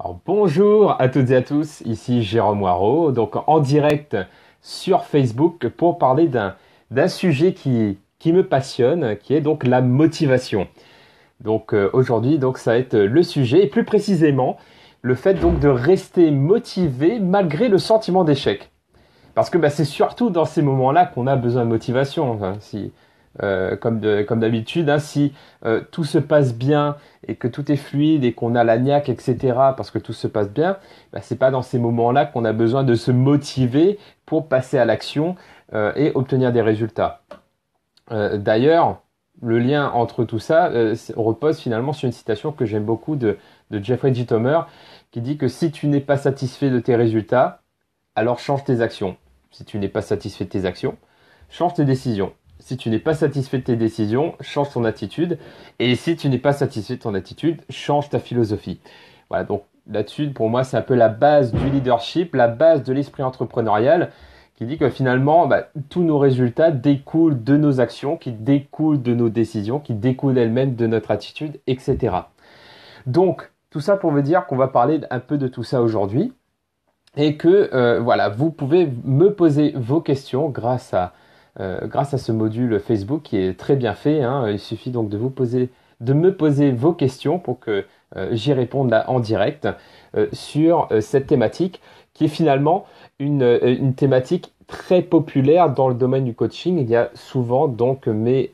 Alors, bonjour à toutes et à tous, ici Jérôme Waro, donc en direct sur Facebook pour parler d'un sujet qui me passionne, qui est donc la motivation. Donc aujourd'hui, donc ça va être le sujet, et plus précisément, le fait donc de rester motivé malgré le sentiment d'échec. Parce que c'est surtout dans ces moments-là qu'on a besoin de motivation. Enfin, si, comme d'habitude, hein, si tout se passe bien et que tout est fluide et qu'on a la niaque, etc., parce que tout se passe bien, c'est pas dans ces moments-là qu'on a besoin de se motiver pour passer à l'action et obtenir des résultats. D'ailleurs, le lien entre tout ça repose finalement sur une citation que j'aime beaucoup de Jeffrey Dahmer, qui dit que si tu n'es pas satisfait de tes résultats, alors change tes actions. Si tu n'es pas satisfait de tes actions, change tes décisions. Si tu n'es pas satisfait de tes décisions, change ton attitude. Et si tu n'es pas satisfait de ton attitude, change ta philosophie. Voilà, donc là-dessus, pour moi, c'est un peu la base du leadership, la base de l'esprit entrepreneurial, qui dit que finalement, tous nos résultats découlent de nos actions, qui découlent de nos décisions, qui découlent elles-mêmes de notre attitude, etc. Donc, tout ça pour vous dire qu'on va parler un peu de tout ça aujourd'hui et que voilà, vous pouvez me poser vos questions grâce à ce module Facebook qui est très bien fait, hein. Il suffit donc de me poser vos questions pour que j'y réponde là en direct sur cette thématique qui est finalement une thématique très populaire dans le domaine du coaching. Il y a souvent donc mes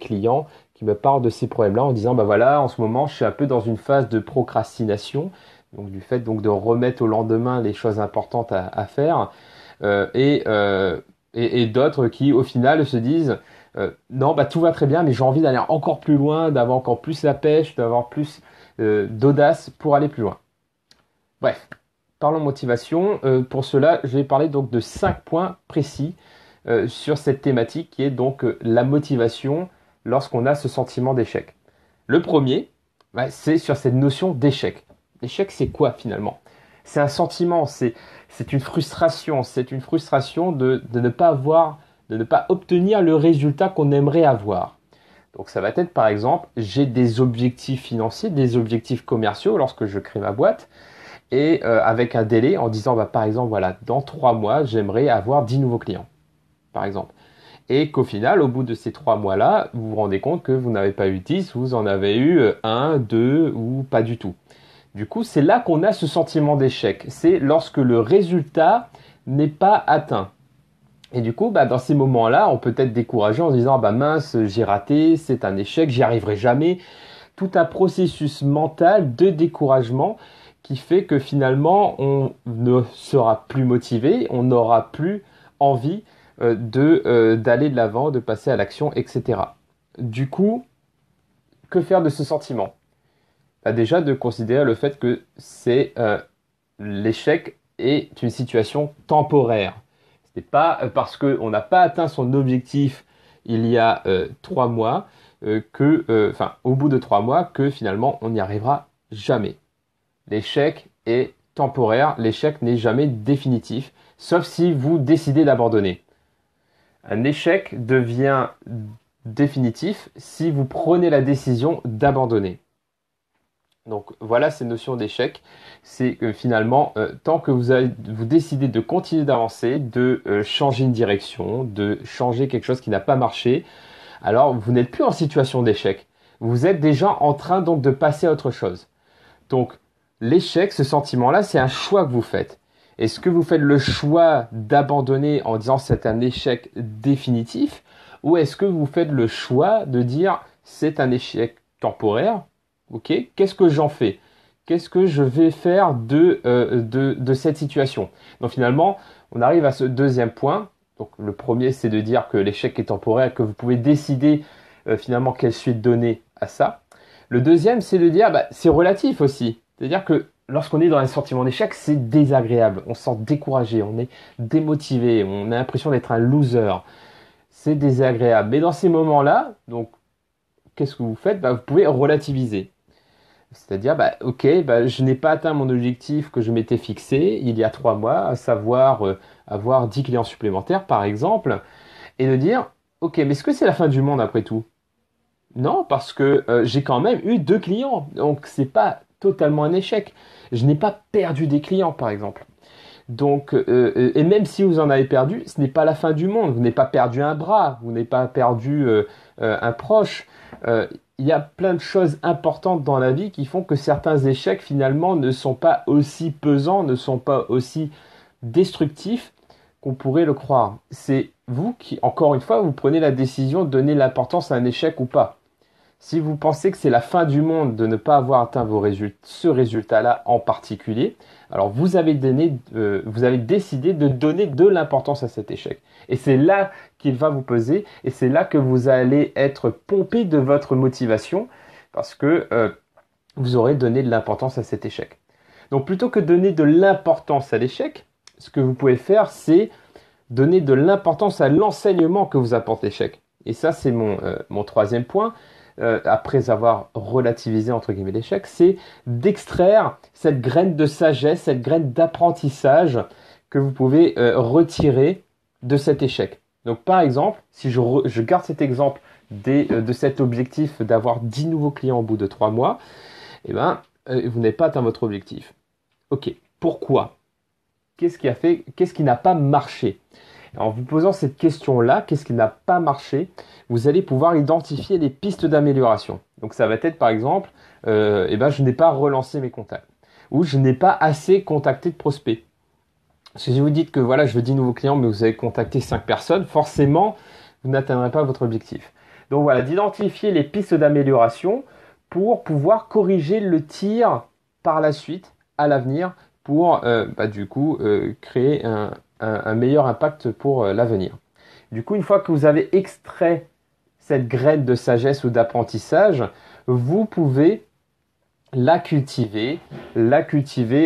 clients qui me parlent de ces problèmes-là en disant voilà, en ce moment, je suis un peu dans une phase de procrastination. Donc du fait donc de remettre au lendemain les choses importantes à faire euh, et, euh, et d'autres qui au final se disent non, tout va très bien, mais j'ai envie d'aller encore plus loin, d'avoir encore plus la pêche, d'avoir plus d'audace pour aller plus loin. Bref, parlons motivation. Pour cela, je vais parler donc de 5 points précis sur cette thématique qui est donc la motivation lorsqu'on a ce sentiment d'échec. Le premier, c'est sur cette notion d'échec. L'échec, c'est quoi finalement? C'est un sentiment, c'est une frustration de ne pas avoir, de ne pas obtenir le résultat qu'on aimerait avoir. Donc ça va être par exemple, j'ai des objectifs financiers, des objectifs commerciaux lorsque je crée ma boîte, et avec un délai en disant par exemple, voilà, dans 3 mois, j'aimerais avoir 10 nouveaux clients, par exemple. Et qu'au final, au bout de ces 3 mois-là, vous vous rendez compte que vous n'avez pas eu 10, vous en avez eu un, deux ou pas du tout. Du coup, c'est là qu'on a ce sentiment d'échec. C'est lorsque le résultat n'est pas atteint. Et du coup, dans ces moments-là, on peut être découragé en se disant mince, j'ai raté, c'est un échec, j'y arriverai jamais. Tout un processus mental de découragement qui fait que finalement, on ne sera plus motivé, on n'aura plus envie d'aller de l'avant, de passer à l'action, etc. Du coup, que faire de ce sentiment? Déjà de considérer le fait que c'est l'échec est une situation temporaire. Ce n'est pas parce qu'on n'a pas atteint son objectif il y a 3 mois au bout de 3 mois, que finalement on n'y arrivera jamais. L'échec est temporaire, l'échec n'est jamais définitif, sauf si vous décidez d'abandonner. Un échec devient définitif si vous prenez la décision d'abandonner. Donc voilà ces notions d'échec. C'est que finalement, tant que vous décidez de continuer d'avancer, de changer une direction, de changer quelque chose qui n'a pas marché, alors vous n'êtes plus en situation d'échec. Vous êtes déjà en train donc de passer à autre chose. Donc l'échec, ce sentiment-là, c'est un choix que vous faites. Est-ce que vous faites le choix d'abandonner en disant c'est un échec définitif, ou est-ce que vous faites le choix de dire c'est un échec temporaire? Ok, qu'est-ce que j'en fais? Qu'est-ce que je vais faire de cette situation? Donc finalement, on arrive à ce deuxième point. Donc le premier, c'est de dire que l'échec est temporaire, que vous pouvez décider finalement quelle suite donner à ça. Le deuxième, c'est de dire c'est relatif aussi. C'est-à-dire que lorsqu'on est dans un sentiment d'échec, c'est désagréable. On se sent découragé, on est démotivé, on a l'impression d'être un loser. C'est désagréable. Mais dans ces moments-là, donc qu'est-ce que vous faites? Vous pouvez relativiser. C'est-à-dire, ok, je n'ai pas atteint mon objectif que je m'étais fixé il y a 3 mois, à savoir avoir 10 clients supplémentaires, par exemple, et de dire, ok, mais est-ce que c'est la fin du monde après tout? Non, parce que j'ai quand même eu 2 clients, donc c'est pas totalement un échec. Je n'ai pas perdu des clients, par exemple. Donc, et même si vous en avez perdu, ce n'est pas la fin du monde. Vous n'avez pas perdu un bras, vous n'avez pas perdu un proche. Il y a plein de choses importantes dans la vie qui font que certains échecs, finalement, ne sont pas aussi pesants, ne sont pas aussi destructifs qu'on pourrait le croire. C'est vous qui, encore une fois, vous prenez la décision de donner l'importance à un échec ou pas. Si vous pensez que c'est la fin du monde de ne pas avoir atteint ce résultat-là en particulier, alors vous avez décidé de donner de l'importance à cet échec. Et c'est là qu'il va vous peser, et c'est là que vous allez être pompé de votre motivation, parce que vous aurez donné de l'importance à cet échec. Donc plutôt que de donner de l'importance à l'échec, ce que vous pouvez faire, c'est donner de l'importance à l'enseignement que vous apporte l'échec. Et ça, c'est mon troisième point. Après avoir relativisé entre guillemets l'échec, c'est d'extraire cette graine de sagesse, cette graine d'apprentissage que vous pouvez retirer de cet échec. Donc par exemple, si je garde cet exemple de cet objectif d'avoir 10 nouveaux clients au bout de 3 mois, eh ben, vous n'avez pas atteint votre objectif. Ok, pourquoi? Qu'est-ce qui n'a pas marché? En vous posant cette question-là, qu'est-ce qui n'a pas marché? Vous allez pouvoir identifier les pistes d'amélioration. Donc ça va être par exemple, je n'ai pas relancé mes contacts. Ou je n'ai pas assez contacté de prospects. Parce que si vous dites que voilà, je veux 10 nouveaux clients, mais vous avez contacté 5 personnes, forcément, vous n'atteindrez pas votre objectif. Donc voilà, d'identifier les pistes d'amélioration pour pouvoir corriger le tir par la suite, à l'avenir, pour créer un meilleur impact pour l'avenir. Du coup, une fois que vous avez extrait cette graine de sagesse ou d'apprentissage, vous pouvez la cultiver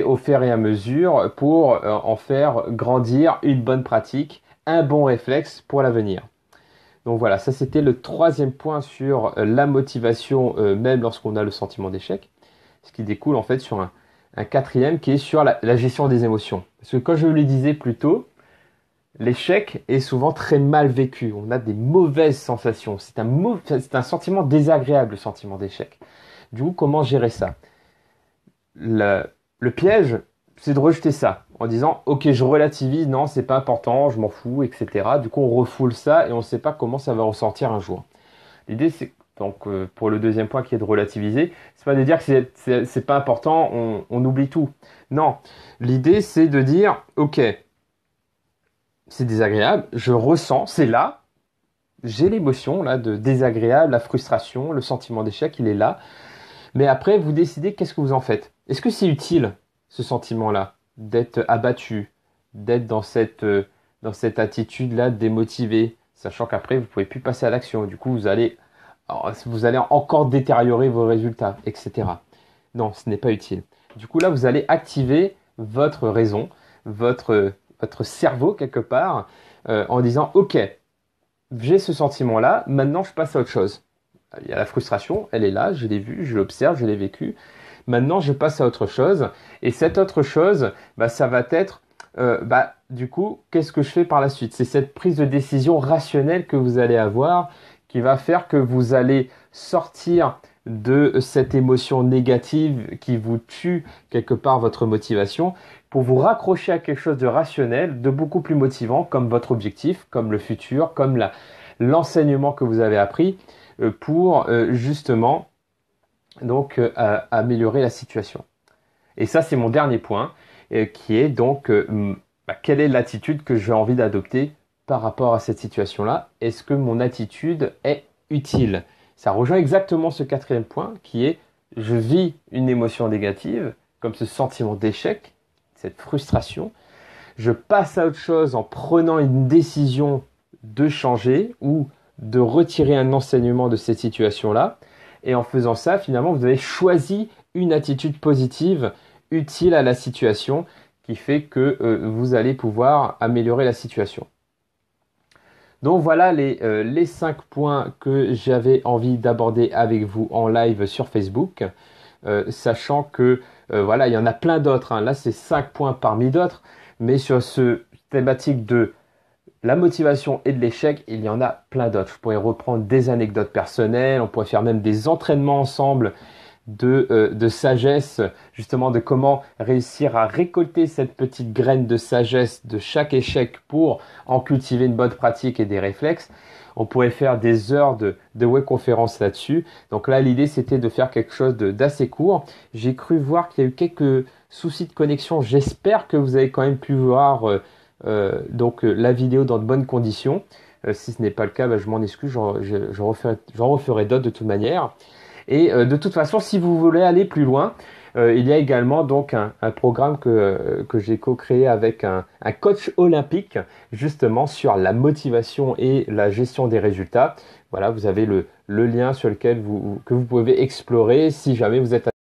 au fur et à mesure pour en faire grandir une bonne pratique, un bon réflexe pour l'avenir. Donc voilà, ça c'était le troisième point sur la motivation, même lorsqu'on a le sentiment d'échec, ce qui découle en fait sur un quatrième qui est sur la gestion des émotions. Parce que comme je le disais plus tôt, l'échec est souvent très mal vécu. On a des mauvaises sensations. C'est un sentiment désagréable, le sentiment d'échec. Du coup, comment gérer ça? Le piège, c'est de rejeter ça en disant « Ok, je relativise, non, c'est pas important, je m'en fous, etc. » Du coup, on refoule ça et on ne sait pas comment ça va ressortir un jour. L'idée, c'est donc pour le deuxième point qui est de relativiser, c'est pas de dire que c'est pas important, on oublie tout. Non, l'idée, c'est de dire « Ok, c'est désagréable, je ressens, c'est là, j'ai l'émotion là de désagréable, la frustration, le sentiment d'échec, il est là. Mais après, vous décidez qu'est-ce que vous en faites. Est-ce que c'est utile, ce sentiment-là, d'être abattu, d'être dans cette attitude-là démotivée, sachant qu'après, vous ne pouvez plus passer à l'action. Du coup, vous allez encore détériorer vos résultats, etc. Non, ce n'est pas utile. Du coup, là, vous allez activer votre raison, votre cerveau quelque part, en disant « Ok, j'ai ce sentiment-là, maintenant je passe à autre chose. » Il y a la frustration, elle est là, je l'ai vue, je l'observe, je l'ai vécue. Maintenant, je passe à autre chose. Et cette autre chose, ça va être, du coup, qu'est-ce que je fais par la suite? C'est cette prise de décision rationnelle que vous allez avoir qui va faire que vous allez sortir de cette émotion négative qui vous tue quelque part votre motivation pour vous raccrocher à quelque chose de rationnel, de beaucoup plus motivant, comme votre objectif, comme le futur, comme l'enseignement que vous avez appris pour justement donc améliorer la situation. Et ça, c'est mon dernier point, qui est donc quelle est l'attitude que j'ai envie d'adopter par rapport à cette situation-là? Est-ce que mon attitude est utile? Ça rejoint exactement ce quatrième point qui est je vis une émotion négative, comme ce sentiment d'échec, cette frustration. Je passe à autre chose en prenant une décision de changer ou de retirer un enseignement de cette situation-là. Et en faisant ça, finalement, vous avez choisi une attitude positive, utile à la situation, qui fait que vous allez pouvoir améliorer la situation. Donc voilà les 5 points que j'avais envie d'aborder avec vous en live sur Facebook, sachant que il y en a plein d'autres. Là, c'est 5 points parmi d'autres, mais sur ce thématique de la motivation et de l'échec, il y en a plein d'autres. Je pourrais reprendre des anecdotes personnelles, on pourrait faire même des entraînements ensemble de sagesse, justement de comment réussir à récolter cette petite graine de sagesse de chaque échec pour en cultiver une bonne pratique et des réflexes. On pourrait faire des heures de webconférences là-dessus. Donc là, l'idée, c'était de faire quelque chose d'assez court. J'ai cru voir qu'il y a eu quelques soucis de connexion. J'espère que vous avez quand même pu voir la vidéo dans de bonnes conditions. Si ce n'est pas le cas, je m'en excuse, j'en referai d'autres de toute manière. Et de toute façon, si vous voulez aller plus loin, il y a également donc un programme que j'ai co-créé avec un coach olympique, justement sur la motivation et la gestion des résultats. Voilà, vous avez le lien sur lequel que vous pouvez explorer si jamais vous êtes